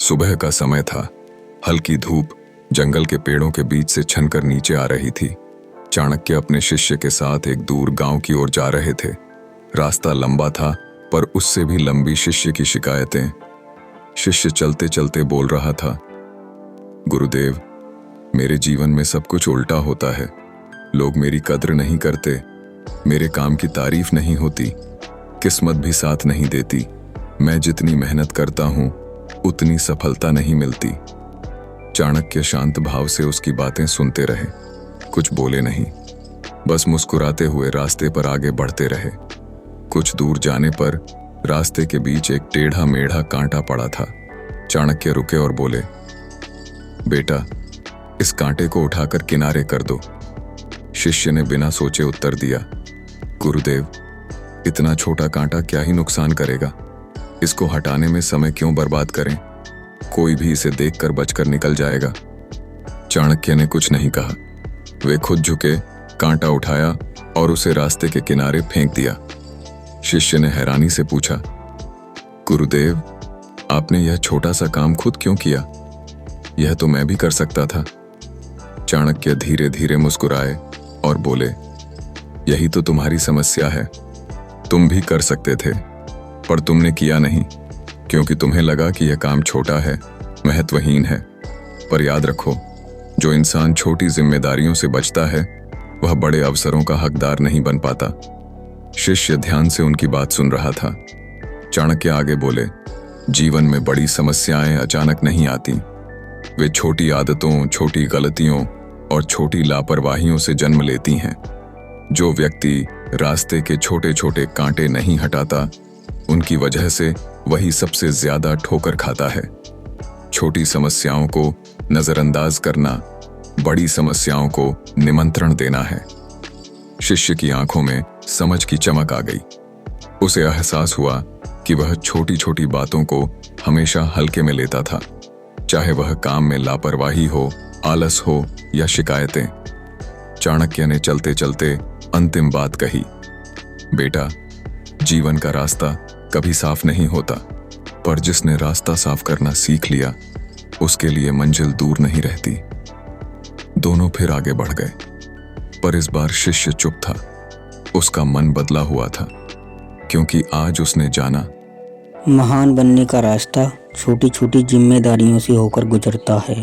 सुबह का समय था। हल्की धूप जंगल के पेड़ों के बीच से छनकर नीचे आ रही थी। चाणक्य अपने शिष्य के साथ एक दूर गांव की ओर जा रहे थे। रास्ता लंबा था, पर उससे भी लंबी शिष्य की शिकायतें। शिष्य चलते चलते बोल रहा था, गुरुदेव, मेरे जीवन में सब कुछ उल्टा होता है। लोग मेरी कद्र नहीं करते, मेरे काम की तारीफ नहीं होती, किस्मत भी साथ नहीं देती। मैं जितनी मेहनत करता हूं उतनी सफलता नहीं मिलती। चाणक्य शांत भाव से उसकी बातें सुनते रहे, कुछ बोले नहीं, बस मुस्कुराते हुए रास्ते पर आगे बढ़ते रहे। कुछ दूर जाने पर रास्ते के बीच एक टेढ़ा मेढ़ा कांटा पड़ा था। चाणक्य रुके और बोले, बेटा, इस कांटे को उठाकर किनारे कर दो। शिष्य ने बिना सोचे उत्तर दिया, गुरुदेव, इतना छोटा कांटा क्या ही नुकसान करेगा, इसको हटाने में समय क्यों बर्बाद करें, कोई भी इसे देखकर बचकर निकल जाएगा। चाणक्य ने कुछ नहीं कहा। वे खुद झुके, कांटा उठाया और उसे रास्ते के किनारे फेंक दिया। शिष्य ने हैरानी से पूछा, गुरुदेव, आपने यह छोटा सा काम खुद क्यों किया? यह तो मैं भी कर सकता था। चाणक्य धीरे धीरे मुस्कुराए और बोले, यही तो तुम्हारी समस्या है। तुम भी कर सकते थे, पर तुमने किया नहीं, क्योंकि तुम्हें लगा कि यह काम छोटा है, महत्वहीन है। पर याद रखो, जो इंसान छोटी जिम्मेदारियों से बचता है वह बड़े अवसरों का हकदार नहीं बन पाता। शिष्य ध्यान से उनकी बात सुन रहा था। चाणक्य आगे बोले, जीवन में बड़ी समस्याएं अचानक नहीं आती। वे छोटी आदतों, छोटी गलतियों और छोटी लापरवाहियों से जन्म लेती हैं। जो व्यक्ति रास्ते के छोटे छोटे कांटे नहीं हटाता, उनकी वजह से वही सबसे ज्यादा ठोकर खाता है। छोटी समस्याओं को नजरअंदाज करना बड़ी समस्याओं को निमंत्रण देना है। शिष्य की आंखों में समझ की चमक आ गई। उसे एहसास हुआ कि वह छोटी छोटी बातों को हमेशा हल्के में लेता था, चाहे वह काम में लापरवाही हो, आलस हो या शिकायतें। चाणक्य ने चलते चलते अंतिम बात कही, बेटा, जीवन का रास्ता कभी साफ नहीं होता, पर जिसने रास्ता साफ करना सीख लिया उसके लिए मंजिल दूर नहीं रहती। दोनों फिर आगे बढ़ गए, पर इस बार शिष्य चुप था। उसका मन बदला हुआ था, क्योंकि आज उसने जाना, महान बनने का रास्ता छोटी छोटी जिम्मेदारियों से होकर गुजरता है।